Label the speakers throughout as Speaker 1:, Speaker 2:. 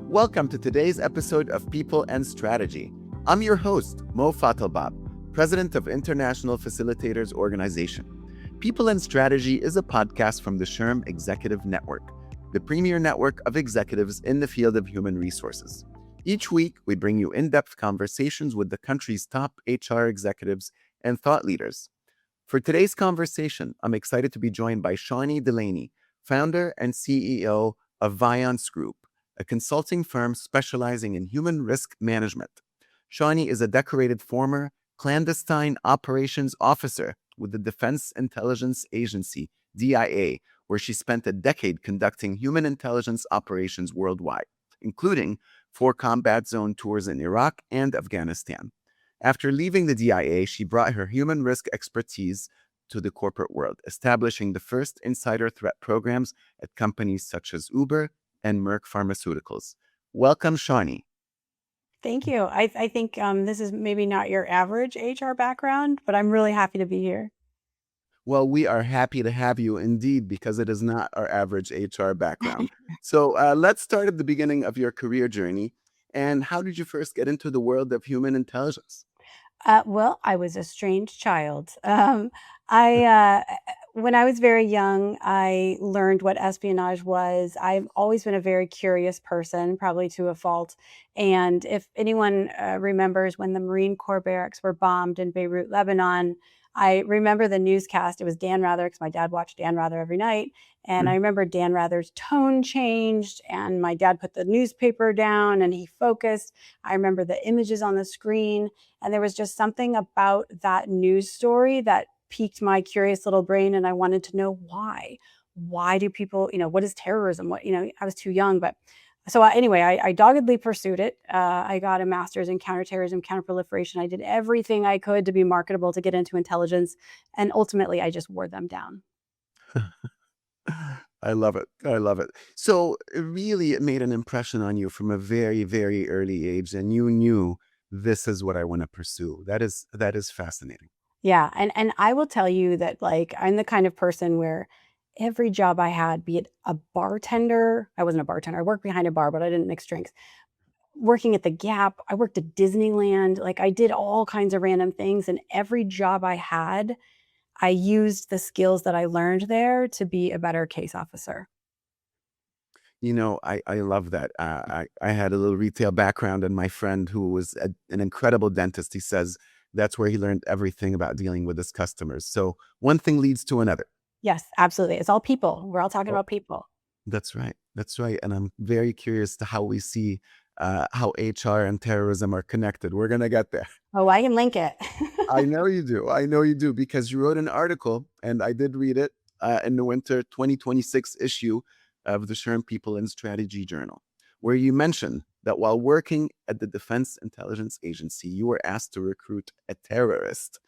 Speaker 1: Welcome to today's episode of People and Strategy. I'm your host, Mo Fatalbab, President of International Facilitators Organization. People and Strategy is a podcast from the SHRM Executive Network, the premier network of executives in the field of human resources. Each week, we bring you in-depth conversations with the country's top HR executives and thought leaders. For today's conversation, I'm excited to be joined by Shawnee Delaney, founder and CEO of Vaillance Group, a consulting firm specializing in human risk management. Shawnee is a decorated former clandestine operations officer with the Defense Intelligence Agency, DIA, where she spent a decade conducting human intelligence operations worldwide, including 4 combat zone tours in Iraq and Afghanistan. After leaving the DIA, she brought her human risk expertise to the corporate world, establishing the first insider threat programs at companies such as Uber and Merck Pharmaceuticals. Welcome, Shawnee.
Speaker 2: Thank you. I think this is maybe not your average HR background, but I'm really happy to be here.
Speaker 1: Well, we are happy to have you indeed, because it is not our average HR background. So let's start at the beginning of your career journey. And how did you first get into the world of human intelligence?
Speaker 2: Well, I was a strange child. When I was very young, I learned what espionage was. I've always been a very curious person, probably to a fault. And if anyone remembers when the Marine Corps barracks were bombed in Beirut, Lebanon, I remember the newscast. It was Dan Rather, because my dad watched Dan Rather every night. And I remember Dan Rather's tone changed, and my dad put the newspaper down and he focused. I remember the images on the screen. And there was just something about that news story that piqued my curious little brain. And I wanted to know why. Why do people, what is terrorism? I was too young. But so anyway, I doggedly pursued it. I got a master's in counterterrorism, counterproliferation. I did everything I could to be marketable, to get into intelligence. And ultimately, I just wore them down.
Speaker 1: I love it. I love it. So really, it made an impression on you from a very, very early age, and you knew this is what I want to pursue. That is fascinating.
Speaker 2: Yeah. And I will tell you that, I'm the kind of person where every job I had, be it a bartender, I wasn't a bartender. I worked behind a bar, but I didn't mix drinks. Working at the Gap, I worked at Disneyland. I did all kinds of random things. And every job I had, I used the skills that I learned there to be a better case officer.
Speaker 1: I love that. I had a little retail background, and my friend, who was an incredible dentist, he says that's where he learned everything about dealing with his customers. So one thing leads to another.
Speaker 2: Yes, absolutely. It's all people. We're all talking about people.
Speaker 1: That's right. That's right. And I'm very curious to how we see how HR and terrorism are connected. We're going to get there.
Speaker 2: Oh, I can link it.
Speaker 1: I know you do. I know you do, because you wrote an article, and I did read it in the winter 2026 issue of the SHRM People and Strategy Journal, where you mentioned that while working at the Defense Intelligence Agency, you were asked to recruit a terrorist.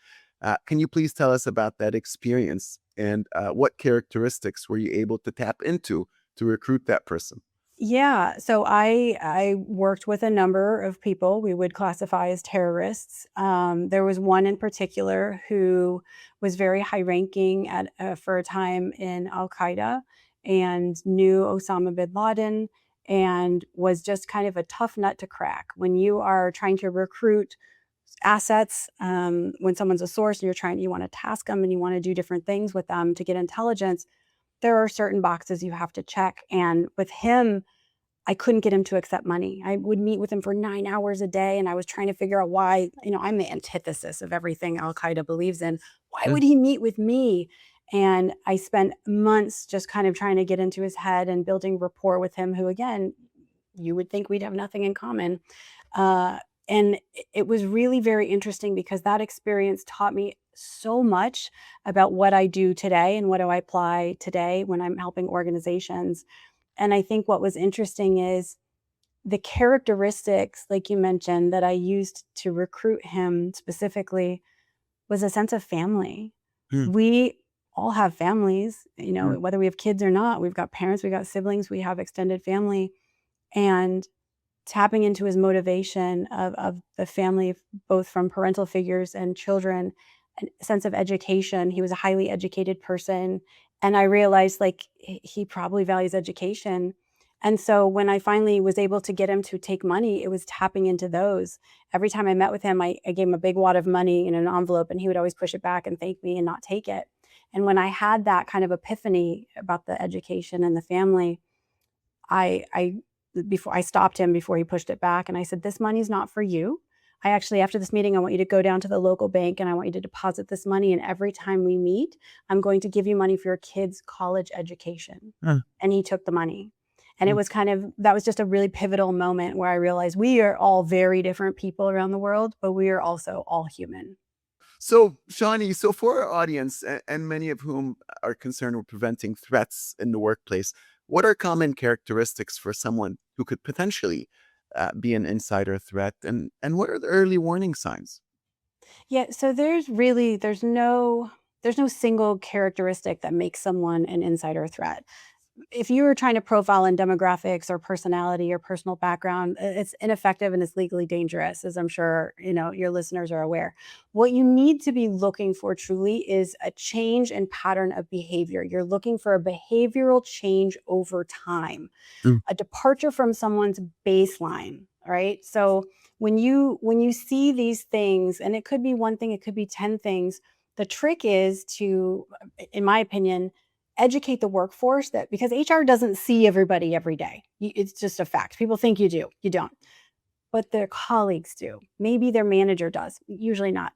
Speaker 1: Can you please tell us about that experience, and what characteristics were you able to tap into to recruit that person?
Speaker 2: Yeah. So I worked with a number of people we would classify as terrorists. There was one in particular who was very high ranking for a time in Al Qaeda, and knew Osama bin Laden, and was just kind of a tough nut to crack. When you are trying to recruit assets, when someone's a source and you want to task them and you want to do different things with them to get intelligence, there are certain boxes you have to check. And with him, I couldn't get him to accept money. I would meet with him for 9 hours a day, and I was trying to figure out why. I'm the antithesis of everything Al Qaeda believes in. Why would he meet with me? And I spent months just kind of trying to get into his head and building rapport with him, who, again, you would think we'd have nothing in common. And it was really very interesting, because that experience taught me so much about what I do today and what do I apply today when I'm helping organizations. And I think what was interesting is the characteristics, like you mentioned, that I used to recruit him specifically was a sense of family.
Speaker 1: Hmm.
Speaker 2: We all have families,
Speaker 1: Hmm.
Speaker 2: whether we have kids or not. We've got parents, we've got siblings, we have extended family. And tapping into his motivation of the family, both from parental figures and children, a sense of education. He was a highly educated person. And I realized he probably values education. And so when I finally was able to get him to take money, it was tapping into those. Every time I met with him, I gave him a big wad of money in an envelope, and he would always push it back and thank me and not take it. And when I had that kind of epiphany about the education and the family, I before I stopped him before he pushed it back, and I said, "This money's not for you. I actually, after this meeting, I want you to go down to the local bank and I want you to deposit this money. And every time we meet, I'm going to give you money for your kids' college education."
Speaker 1: Huh.
Speaker 2: And he took the money. And it
Speaker 1: Mm.
Speaker 2: was that was just a really pivotal moment where I realized we are all very different people around the world, but we are also all human.
Speaker 1: So, Shawnee, so for our audience, and many of whom are concerned with preventing threats in the workplace, what are common characteristics for someone who could potentially be an insider threat, and what are the early warning signs?
Speaker 2: Yeah, so there's no single characteristic that makes someone an insider threat. If you were trying to profile in demographics or personality or personal background, it's ineffective and it's legally dangerous, as I'm sure your listeners are aware. What you need to be looking for truly is a change in pattern of behavior. You're looking for a behavioral change over time,
Speaker 1: Mm.
Speaker 2: a departure from someone's baseline. All right. So when you see these things, and it could be one thing, it could be 10 things, the trick is to, in my opinion, educate the workforce that because HR doesn't see everybody every day. It's just a fact. People think you do, you don't, but their colleagues do. Maybe their manager does, usually not.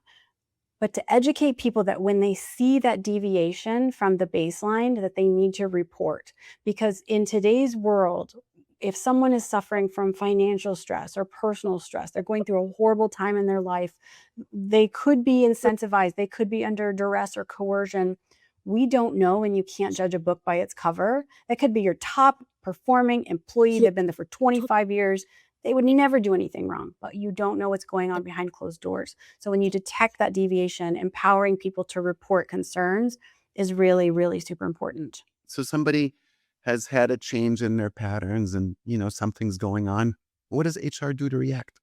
Speaker 2: But to educate people that when they see that deviation from the baseline, that they need to report. Because in today's world, if someone is suffering from financial stress or personal stress, they're going through a horrible time in their life, they could be incentivized, they could be under duress or coercion. We don't know, and you can't judge a book by its cover. That could be your top performing employee. They've been there for 25 years. They would never do anything wrong, but you don't know what's going on behind closed doors. So when you detect that deviation, empowering people to report concerns is really, really super important.
Speaker 1: So somebody has had a change in their patterns, and something's going on. What does HR do to react?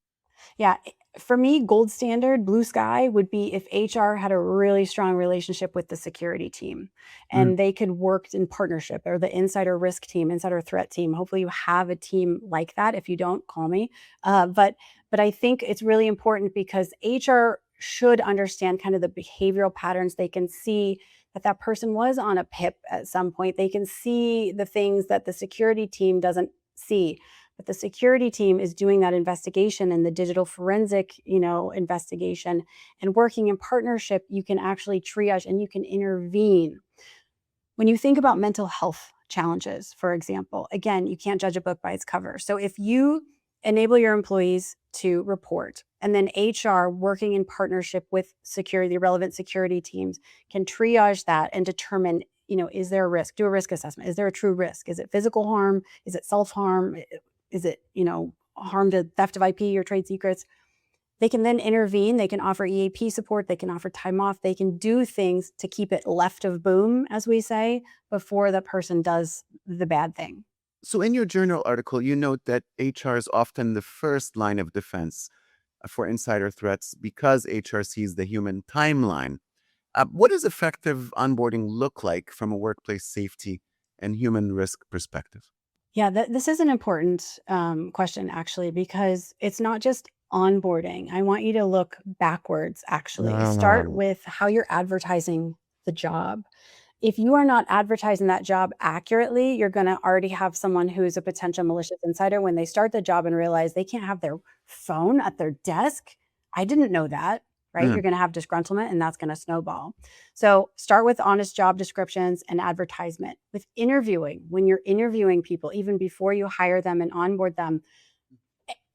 Speaker 2: Yeah. For me, gold standard, blue sky would be if HR had a really strong relationship with the security team
Speaker 1: Mm.
Speaker 2: and they could work in partnership, or the insider risk team, insider threat team. Hopefully you have a team like that. If you don't, call me. But I think it's really important because HR should understand kind of the behavioral patterns. They can see that person was on a PIP at some point. They can see the things that the security team doesn't see, but the security team is doing that investigation and the digital forensic investigation, and working in partnership, you can actually triage and you can intervene. When you think about mental health challenges, for example, again, you can't judge a book by its cover. So if you enable your employees to report, and then HR working in partnership with security, the relevant security teams can triage that and determine, is there a risk? Do a risk assessment. Is there a true risk? Is it physical harm? Is it self-harm? Is it, harm to theft of IP or trade secrets? They can then intervene. They can offer EAP support. They can offer time off. They can do things to keep it left of boom, as we say, before the person does the bad thing.
Speaker 1: So, in your journal article, you note that HR is often the first line of defense for insider threats because HR sees the human timeline. What does effective onboarding look like from a workplace safety and human risk perspective?
Speaker 2: Yeah, this is an important question, actually, because it's not just onboarding. I want you to look backwards, actually. Start
Speaker 1: Um,
Speaker 2: with how you're advertising the job. If you are not advertising that job accurately, you're going to already have someone who's a potential malicious insider when they start the job and realize they can't have their phone at their desk. I didn't know that, right? You're
Speaker 1: mm,
Speaker 2: going to have disgruntlement and that's going to snowball. So start with honest job descriptions and advertisement. With interviewing, when you're interviewing people, even before you hire them and onboard them,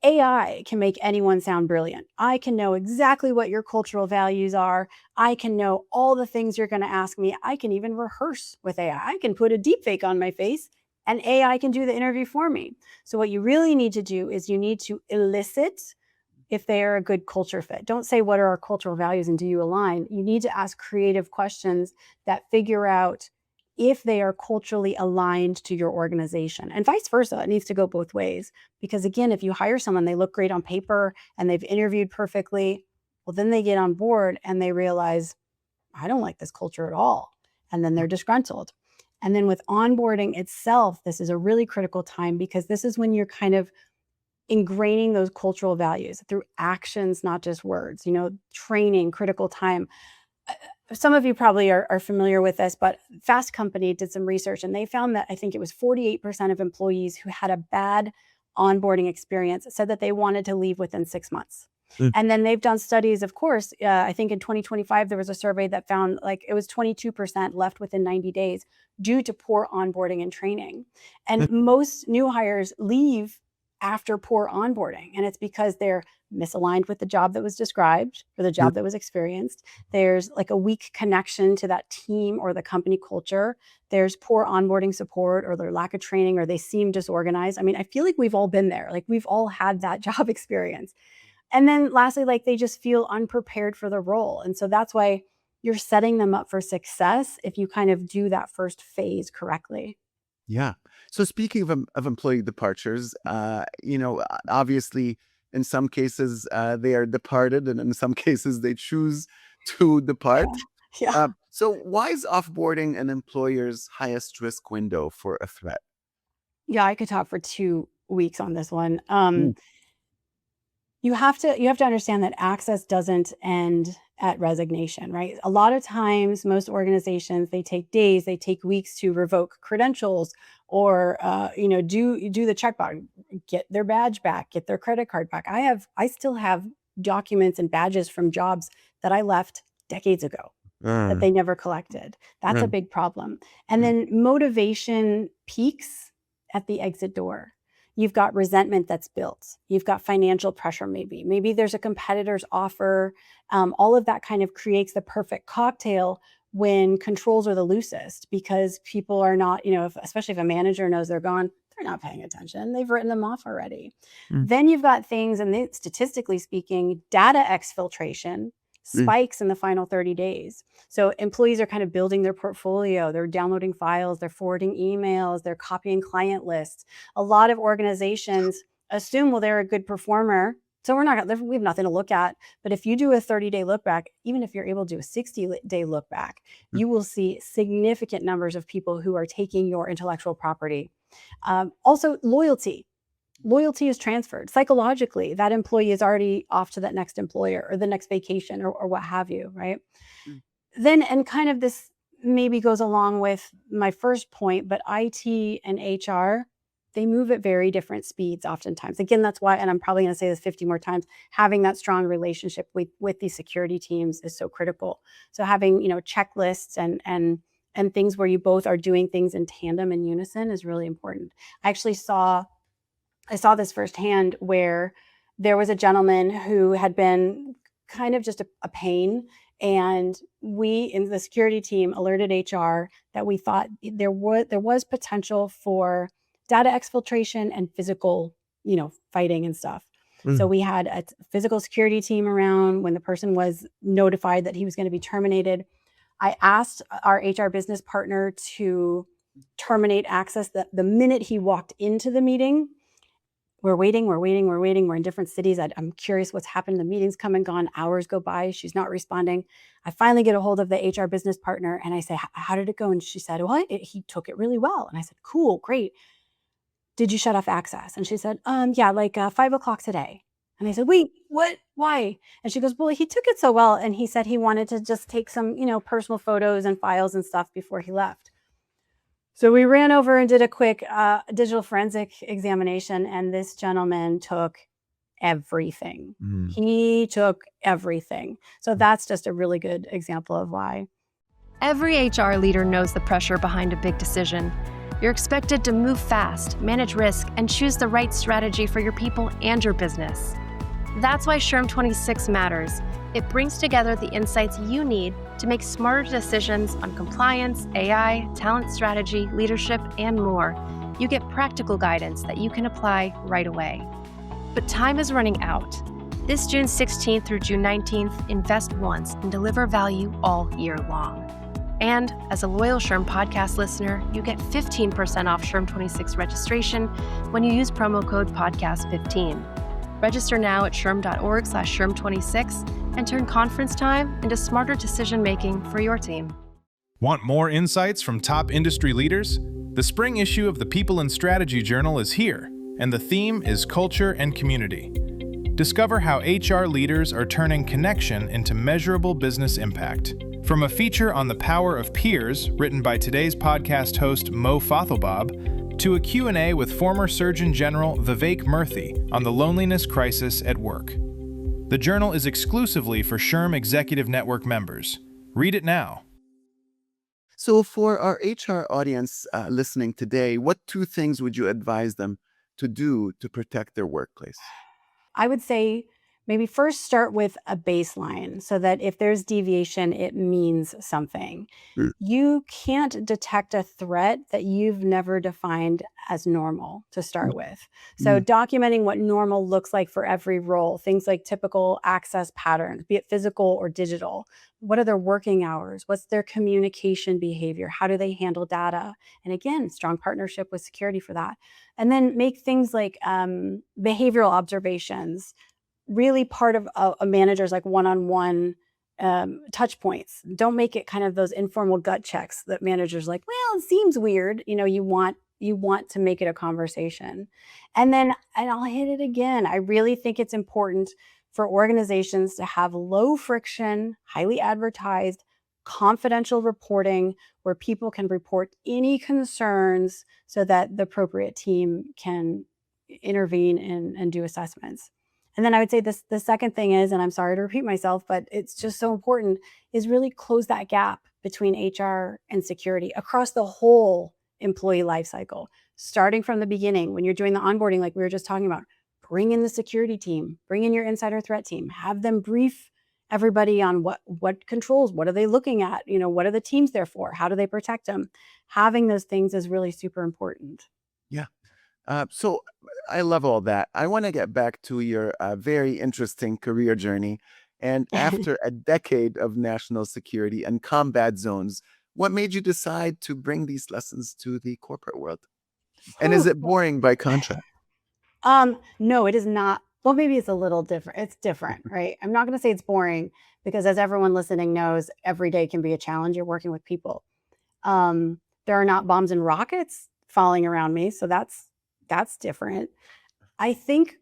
Speaker 2: AI can make anyone sound brilliant. I can know exactly what your cultural values are. I can know all the things you're going to ask me. I can even rehearse with AI. I can put a deep fake on my face and AI can do the interview for me. So, what you really need to do is you need to elicit if they are a good culture fit. Don't say, what are our cultural values and do you align? You need to ask creative questions that figure out if they are culturally aligned to your organization, and vice versa. It needs to go both ways. Because again, if you hire someone, they look great on paper and they've interviewed perfectly, well, then they get on board and they realize, I don't like this culture at all. And then they're disgruntled. And then with onboarding itself, this is a really critical time because this is when you're kind of ingraining those cultural values through actions, not just words, training, critical time. Some of you probably are familiar with this, but Fast Company did some research and they found that I think it was 48% of employees who had a bad onboarding experience said that they wanted to leave within 6 months.
Speaker 1: Mm.
Speaker 2: And then they've done studies, of course. I think in 2025, there was a survey that found like it was 22% left within 90 days due to poor onboarding and training. And most new hires leave after poor onboarding. And it's because they're misaligned with the job that was described or the job that was experienced. There's like a weak connection to that team or the company culture. There's poor onboarding support or their lack of training, or they seem disorganized. I mean, I feel like we've all been there. Like we've all had that job experience. And then lastly, like they just feel unprepared for the role. And so that's why you're setting them up for success if you kind of do that first phase correctly.
Speaker 1: Yeah. So speaking of employee departures, obviously in some cases they are departed, and in some cases they choose to depart.
Speaker 2: Yeah.
Speaker 1: So why is offboarding an employer's highest risk window for a threat?
Speaker 2: Yeah, I could talk for 2 weeks on this one.
Speaker 1: Mm.
Speaker 2: You have to understand that access doesn't end at resignation, right? A lot of times, most organizations, they take days, they take weeks to revoke credentials or do the checkbox, get their badge back, get their credit card back. I still have documents and badges from jobs that I left decades ago that they never collected. That's a big problem. And then motivation peaks at the exit door. You've got resentment that's built. You've got financial pressure, maybe there's a competitor's offer. All of that kind of creates the perfect cocktail when controls are the loosest, because people are not, especially if a manager knows they're gone, they're not paying attention. They've written them off already. Then you've got things, and statistically speaking, data exfiltration spikes in the final 30 days. So employees are kind of building their portfolio. They're downloading files, they're forwarding emails, they're copying client lists. A lot of organizations assume, well, they're a good performer, so we have nothing to look at. But if you do a 30-day look back, even if you're able to do a 60-day look back, you will see significant numbers of people who are taking your intellectual property. Also, loyalty. Loyalty is transferred psychologically. That employee is already off to that next employer or the next vacation or what have you, right? Then, and kind of this maybe goes along with my first point, but IT and HR, they move at very different speeds oftentimes. Again, that's why, and I'm probably going to say this 50 more times, having that strong relationship with these security teams is so critical. So having, checklists and things where you both are doing things in tandem and unison is really important. I saw this firsthand, where there was a gentleman who had been kind of just a pain. And we in the security team alerted HR that we thought there was potential for data exfiltration and physical, fighting and stuff. So we had a physical security team around when the person was notified that he was going to be terminated. I asked our HR business partner to terminate access the minute he walked into the meeting. We're waiting. We're in different cities. I'm curious what's happened. The meeting's come and gone. Hours go by. She's not responding. I finally get a hold of the HR business partner and I say, how did it go? And she said, well, he took it really well. And I said, cool, great. Did you shut off access? And she said, yeah, like 5 o'clock today. And I said, wait, what? Why? And she goes, well, he took it so well. And he said he wanted to just take some, personal photos and files and stuff before he left. So we ran over and did a quick digital forensic examination, and this gentleman took everything. He took everything. So that's just a really good example of why.
Speaker 3: Every HR leader knows the pressure behind a big decision. You're expected to move fast, manage risk, and choose the right strategy for your people and your business. That's why SHRM 26 matters. It brings together the insights you need to make smarter decisions on compliance, AI, talent strategy, leadership, and more. You get practical guidance that you can apply right away. But time is running out. This June 16th through June 19th, invest once and deliver value all year long. And as a loyal SHRM podcast listener, you get 15% off SHRM 26 registration when you use promo code podcast15. Register now at shrm.org/SHRM26 and turn conference time into smarter decision-making for your team.
Speaker 4: Want more insights from top industry leaders? The spring issue of the People and Strategy Journal is here, and the theme is culture and community. Discover how HR leaders are turning connection into measurable business impact. From a feature on the power of peers, written by today's podcast host Mo Fathelbob, to a Q&A with former Surgeon General Vivek Murthy on the loneliness crisis at work. The journal is exclusively for SHRM Executive Network members. Read it now.
Speaker 1: So for our HR audience listening today, what two things would you advise them to do to protect their workplace?
Speaker 2: I would say maybe first start with a baseline so that if there's deviation, it means something.
Speaker 1: Mm.
Speaker 2: You can't detect a threat that you've never defined as normal to start with. So documenting what normal looks like for every role, things like typical access patterns, be it physical or digital. What are their working hours? What's their communication behavior? How do they handle data? And again, strong partnership with security for that. And then make things like behavioral observations really part of a manager's like one-on-one touch points. Don't make it kind of those informal gut checks that managers like, well, it seems weird. You want to make it a conversation. And I'll hit it again. I really think it's important for organizations to have low friction, highly advertised, confidential reporting where people can report any concerns so that the appropriate team can intervene and do assessments. And then I would say the second thing is, and I'm sorry to repeat myself, but it's just so important, is really close that gap between HR and security across the whole employee lifecycle. Starting from the beginning, when you're doing the onboarding, like we were just talking about, bring in the security team, bring in your insider threat team, have them brief everybody on what controls, what are they looking at, what are the teams there for, how do they protect them. Having those things is really super important.
Speaker 1: Yeah. So I love all that. I want to get back to your very interesting career journey. And after a decade of national security and combat zones, what made you decide to bring these lessons to the corporate world? And is it boring by contrast?
Speaker 2: No, it is not. Well, maybe it's a little different. It's different, right? I'm not going to say it's boring because as everyone listening knows, every day can be a challenge. You're working with people. There are not bombs and rockets falling around me. So that's different. I think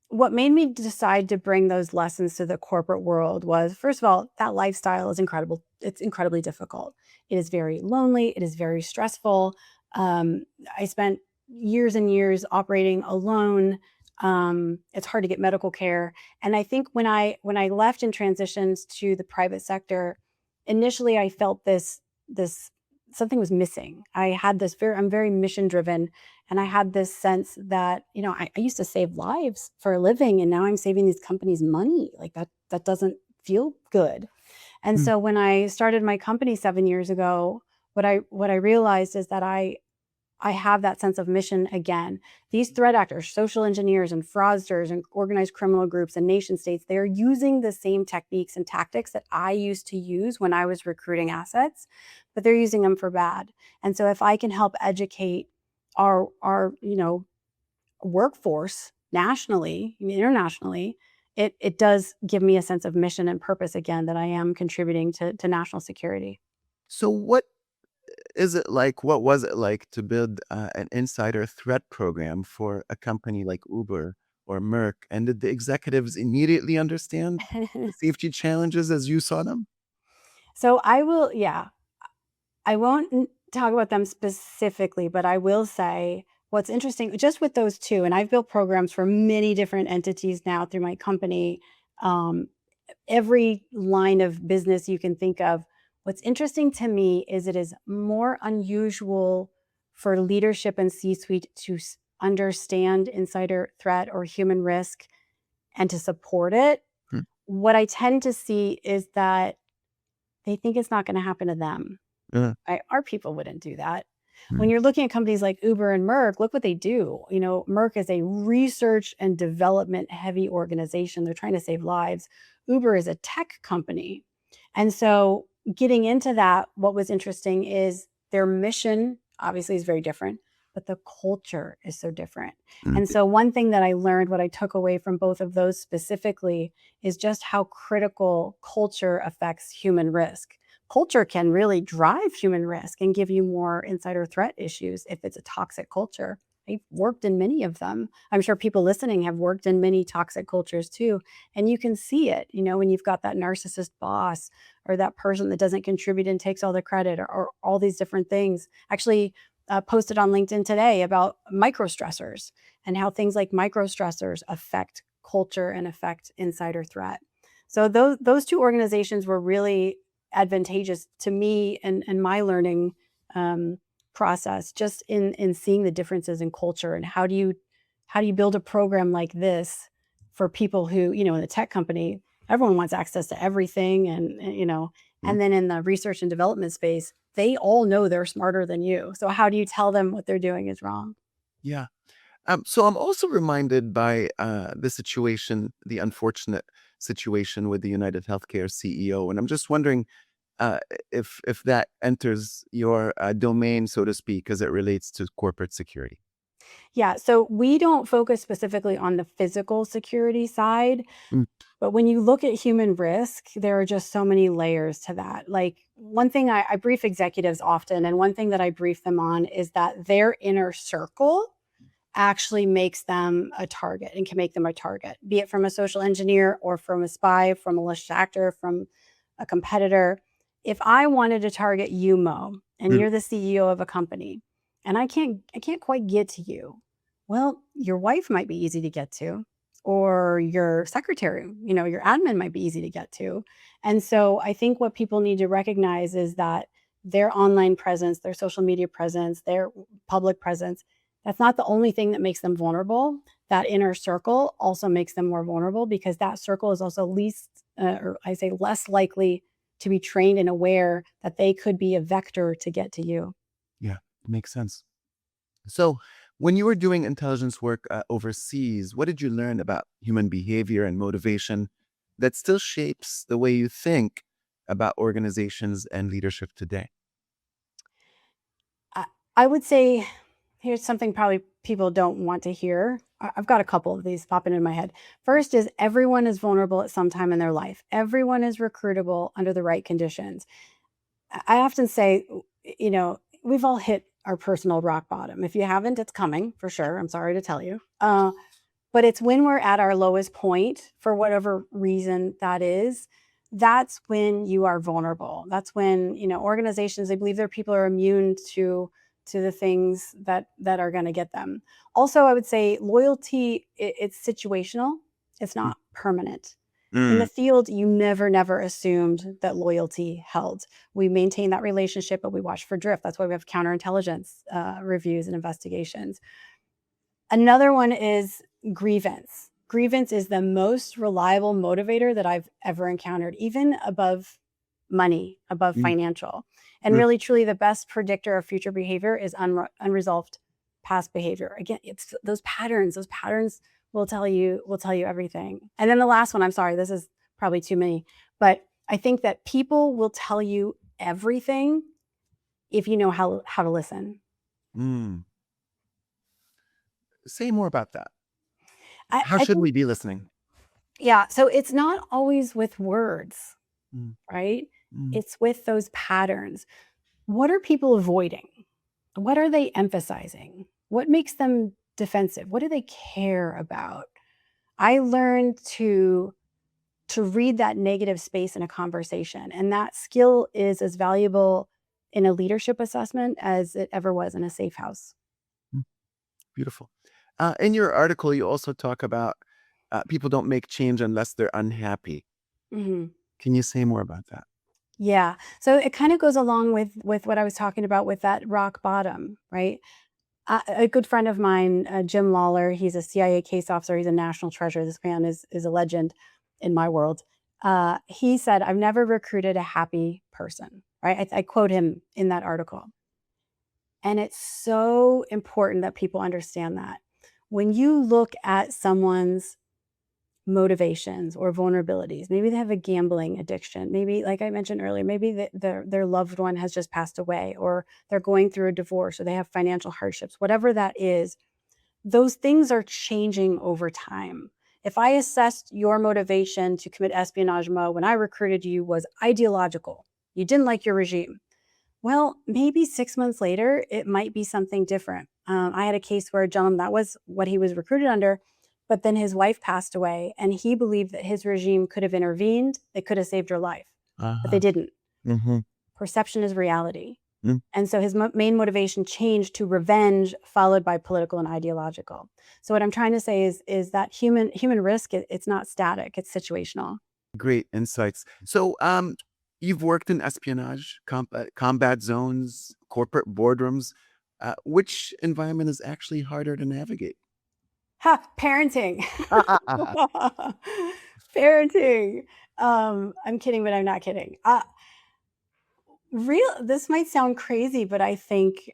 Speaker 2: what made me decide to bring those lessons to the corporate world was, first of all, that lifestyle is incredible. It's incredibly difficult. It is very lonely. It is very stressful. I spent years and years operating alone. It's hard to get medical care. And I think when I left and transitioned to the private sector, initially I felt this something was missing. I'm very mission driven. And I had this sense that, I used to save lives for a living and now I'm saving these companies money. Like that doesn't feel good. And so when I started my company 7 years ago, what I realized is that I have that sense of mission again. These threat actors, social engineers and fraudsters and organized criminal groups and nation states, they're using the same techniques and tactics that I used to use when I was recruiting assets, but they're using them for bad. And so if I can help educate our workforce nationally, internationally, it does give me a sense of mission and purpose again that I am contributing to national security.
Speaker 1: So what was it like to build an insider threat program for a company like Uber or Merck? And did the executives immediately understand the safety challenges as you saw them?
Speaker 2: So I won't talk about them specifically, but I will say what's interesting just with those two, and I've built programs for many different entities now through my company, every line of business you can think of. What's interesting to me is it is more unusual for leadership and C-suite to understand insider threat or human risk and to support it. What I tend to see is that they think it's not going to happen to them. Our people wouldn't do that. When you're looking at companies like Uber and Merck, look what they do. Merck is a research and development heavy organization. They're trying to save lives. Uber is a tech company. And so getting into that, what was interesting is their mission obviously is very different, but the culture is so different. And so one thing that I learned, what I took away from both of those specifically, is just how critical culture affects human risk. culture can really drive human risk and give you more insider threat issues if it's a toxic culture. I've worked in many of them. I'm sure people listening have worked in many toxic cultures too. And you can see it, when you've got that narcissist boss or that person that doesn't contribute and takes all the credit, or all these different things. Actually, posted on LinkedIn today about micro stressors and how things like micro stressors affect culture and affect insider threat. So those two organizations were really advantageous to me and my learning process, just in seeing the differences in culture, and how do you build a program like this for people who, in the tech company, everyone wants access to everything, and then in the research and development space, they all know they're smarter than you. So how do you tell them what they're doing is wrong?
Speaker 1: Yeah. So I'm also reminded by the unfortunate situation with the United Healthcare CEO, and I'm just wondering if that enters your domain, so to speak, as it relates to corporate security.
Speaker 2: Yeah, so we don't focus specifically on the physical security side,
Speaker 1: Mm.
Speaker 2: but when you look at human risk, there are just so many layers to that. Like, one thing I brief executives often, and one thing that I brief them on, is that their inner circle actually makes them a target and can make them a target, be it from a social engineer or from a spy, from a malicious actor, from a competitor. If I wanted to target you, Mo, and
Speaker 1: Mm.
Speaker 2: you're the CEO of a company, and I can't quite get to you, well, your wife might be easy to get to, or your secretary, your admin might be easy to get to. And so I think what people need to recognize is that their online presence, their social media presence, their public presence, that's not the only thing that makes them vulnerable. That inner circle also makes them more vulnerable, because that circle is also or I say less likely to be trained and aware that they could be a vector to get to you.
Speaker 1: Yeah, makes sense. So, when you were doing intelligence work overseas, what did you learn about human behavior and motivation that still shapes the way you think about organizations and leadership today?
Speaker 2: I, I would say, here's something probably people don't want to hear. I've got a couple of these popping in my head. First is, everyone is vulnerable at some time in their life. Everyone is recruitable under the right conditions. I often say, we've all hit our personal rock bottom. If you haven't, it's coming for sure. I'm sorry to tell you. But it's when we're at our lowest point, for whatever reason that is, that's when you are vulnerable. That's when, organizations, they believe their people are immune to the things that are going to get them. Also, I would say loyalty, it's situational. It's not permanent. In the
Speaker 1: Mm.
Speaker 2: field, you never assumed that loyalty held. We maintain that relationship, but we watch for drift. That's why we have counterintelligence reviews and investigations. Another one is grievance. Grievance is the most reliable motivator that I've ever encountered, even above money, above
Speaker 1: Mm.
Speaker 2: financial. And
Speaker 1: Mm.
Speaker 2: really, truly, the best predictor of future behavior is unresolved past behavior. Again, it's those patterns. Those patterns will tell you everything. And then the last one, I'm sorry, this is probably too many, but I think that people will tell you everything if you know how to listen.
Speaker 1: Mm. Say more about that.
Speaker 2: I,
Speaker 1: How
Speaker 2: I
Speaker 1: should
Speaker 2: think,
Speaker 1: we be listening?
Speaker 2: yeah. So it's not always with words,
Speaker 1: Mm.
Speaker 2: right?
Speaker 1: Mm.
Speaker 2: It's with those patterns. What are people avoiding? What are they emphasizing? What makes them defensive? What do they care about? I learned to read that negative space in a conversation. And that skill is as valuable in a leadership assessment as it ever was in a safe house.
Speaker 1: Mm. Beautiful. In your article, you also talk about people don't make change unless they're unhappy.
Speaker 2: Mhm.
Speaker 1: Can you say more about that?
Speaker 2: Yeah. So it kind of goes along with what I was talking about with that rock bottom, right? A good friend of mine, Jim Lawler, he's a CIA case officer. He's a national treasure. This man is a legend in my world. He said, "I've never recruited a happy person." Right? I quote him in that article. And it's so important that people understand that. When you look at someone's motivations or vulnerabilities, maybe they have a gambling addiction, maybe, like I mentioned earlier, maybe their loved one has just passed away, or they're going through a divorce, or they have financial hardships, whatever that is, those things are changing over time. If I assessed your motivation to commit espionage, Mo, when I recruited you was ideological, You didn't like your regime. Well, maybe 6 months later, it might be something different. I had a case where a gentleman, that was what he was recruited under, but then his wife passed away, and he believed that his regime could have intervened. They could have saved her life, but they
Speaker 1: Uh-huh.
Speaker 2: didn't.
Speaker 1: Mm-hmm.
Speaker 2: Perception is reality.
Speaker 1: Mm.
Speaker 2: And so his main motivation changed to revenge, followed by political and ideological. So what I'm trying to say is that human risk, it's not static, it's situational.
Speaker 1: Great insights. So, you've worked in espionage, combat zones, corporate boardrooms. Which environment is actually harder to navigate?
Speaker 2: Ha, parenting. Parenting. I'm kidding, but I'm not kidding. This might sound crazy, but I think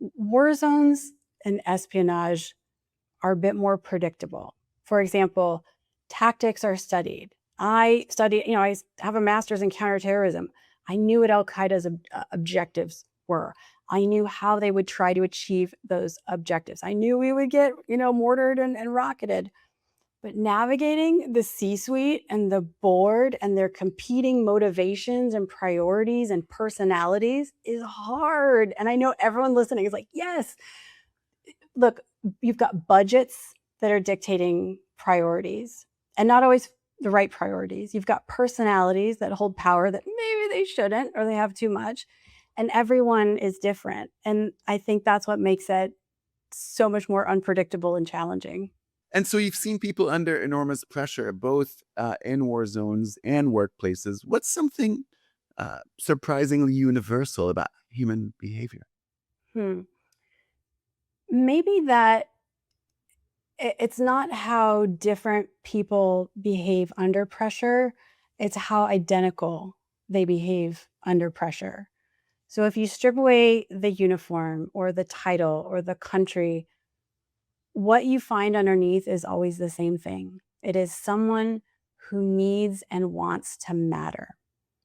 Speaker 2: war zones and espionage are a bit more predictable. For example, tactics are studied. I have a master's in counterterrorism. I knew what Al Qaeda's objectives were. I knew how they would try to achieve those objectives. I knew we would get, mortared and rocketed. But navigating the C-suite and the board and their competing motivations and priorities and personalities is hard. And I know everyone listening is like, yes. Look, you've got budgets that are dictating priorities, and not always the right priorities. You've got personalities that hold power that maybe they shouldn't, or they have too much. And everyone is different. And I think that's what makes it so much more unpredictable and challenging.
Speaker 1: And so you've seen people under enormous pressure, both in war zones and workplaces. What's something surprisingly universal about human behavior?
Speaker 2: Hmm. Maybe that it's not how different people behave under pressure, it's how identical they behave under pressure. So if you strip away the uniform or the title or the country, what you find underneath is always the same thing. It is someone who needs and wants to matter.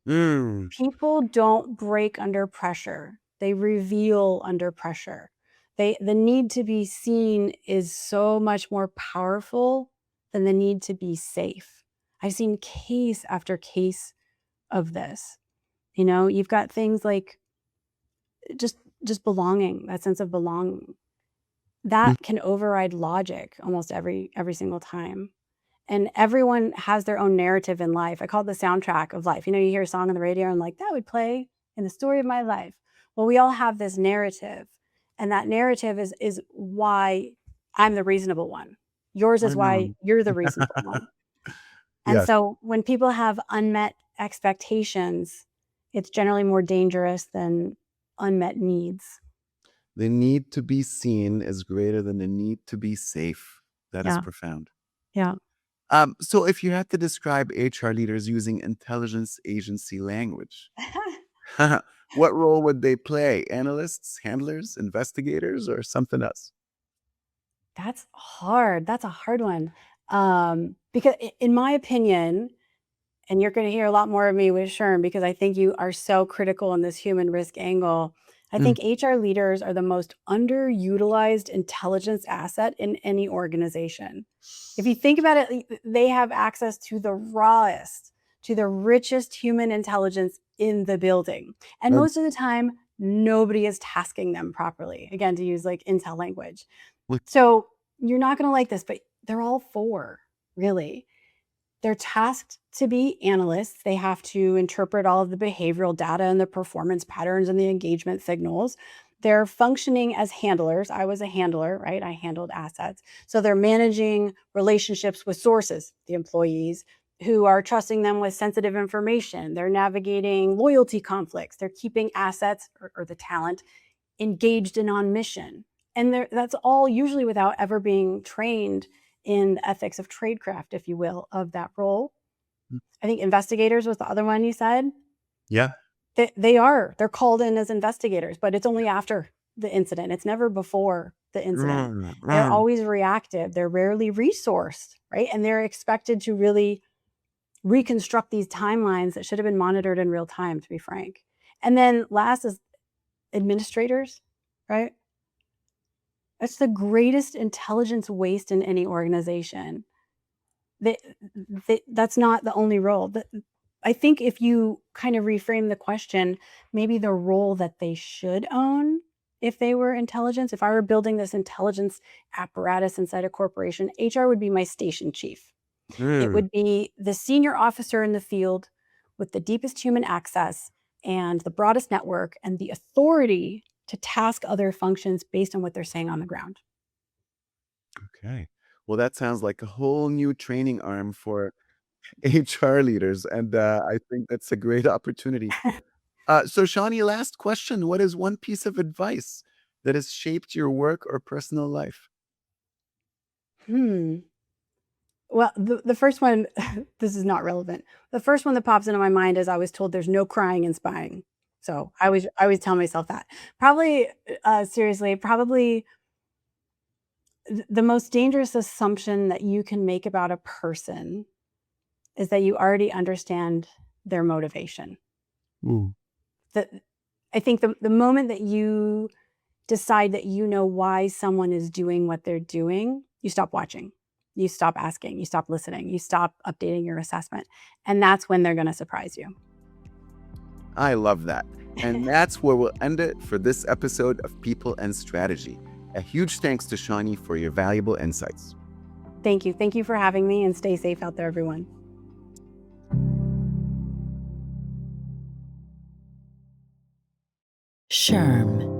Speaker 1: Mm.
Speaker 2: People don't break under pressure. They reveal under pressure. The need to be seen is so much more powerful than the need to be safe. I've seen case after case of this. You've got things like just belonging, that sense of belonging. That can override logic almost every single time. And everyone has their own narrative in life. I call it the soundtrack of life. You hear a song on the radio and like, that would play in the story of my life. Well, we all have this narrative. And that narrative is why I'm the reasonable one. Yours
Speaker 1: I
Speaker 2: is why
Speaker 1: know.
Speaker 2: you're the reasonable one. And
Speaker 1: Yes.
Speaker 2: so when people have unmet expectations, it's generally more dangerous than unmet needs.
Speaker 1: The need to be seen is greater than the need to be safe. That is
Speaker 2: Yeah.
Speaker 1: profound.
Speaker 2: Yeah.
Speaker 1: So if you had to describe HR leaders using intelligence agency language, what role would they play? Analysts, handlers, investigators, or something else?
Speaker 2: That's hard. That's a hard one. Because in my opinion, and you're going to hear a lot more of me with SHRM because I think you are so critical in this human risk angle. I
Speaker 1: Mm.
Speaker 2: think HR leaders are the most underutilized intelligence asset in any organization. If you think about it, they have access to the rawest, to the richest human intelligence in the building. And
Speaker 1: Uh,
Speaker 2: most of the time, nobody is tasking them properly. Again, to use like Intel language.
Speaker 1: with-
Speaker 2: So you're not going to like this, but they're all four, really. They're tasked to be analysts. They have to interpret all of the behavioral data and the performance patterns and the engagement signals. They're functioning as handlers. I was a handler, right? I handled assets. So they're managing relationships with sources, the employees who are trusting them with sensitive information. They're navigating loyalty conflicts. They're keeping assets or the talent engaged and on mission. And that's all usually without ever being trained in the ethics of tradecraft, if you will, of that role. I think investigators was the other one you said.
Speaker 1: Yeah.
Speaker 2: They're called in as investigators, but it's only after the incident. It's never before the incident. They're
Speaker 1: Mm.
Speaker 2: always reactive. They're rarely resourced, right? And they're expected to really reconstruct these timelines that should have been monitored in real time, to be frank. And then last is administrators, right? That's the greatest intelligence waste in any organization. That's not the only role. I think if you kind of reframe the question, maybe the role that they should own if they were intelligence, if I were building this intelligence apparatus inside a corporation, HR would be my station chief. It
Speaker 1: Mm,
Speaker 2: would be the senior officer in the field with the deepest human access and the broadest network and the authority to task other functions based on what they're saying on the ground.
Speaker 1: okay. Well, that sounds like a whole new training arm for HR leaders, and I think that's a great opportunity. So, Shawnee, last question. What is one piece of advice that has shaped your work or personal life?
Speaker 2: Hmm. Well, the first one, this is not relevant. The first one that pops into my mind is I was told there's no crying and spying. So I always tell myself that. Probably, seriously, probably the most dangerous assumption that you can make about a person is that you already understand their motivation.
Speaker 1: Ooh.
Speaker 2: That I think the moment that you decide that you know why someone is doing what they're doing, you stop watching. You stop asking, you stop listening, you stop updating your assessment. And that's when they're going to surprise you.
Speaker 1: I love that. And that's where we'll end it for this episode of People and Strategy. A huge thanks to Shawnee for your valuable insights.
Speaker 2: Thank you. Thank you for having me, and stay safe out there, everyone.
Speaker 5: SHRM.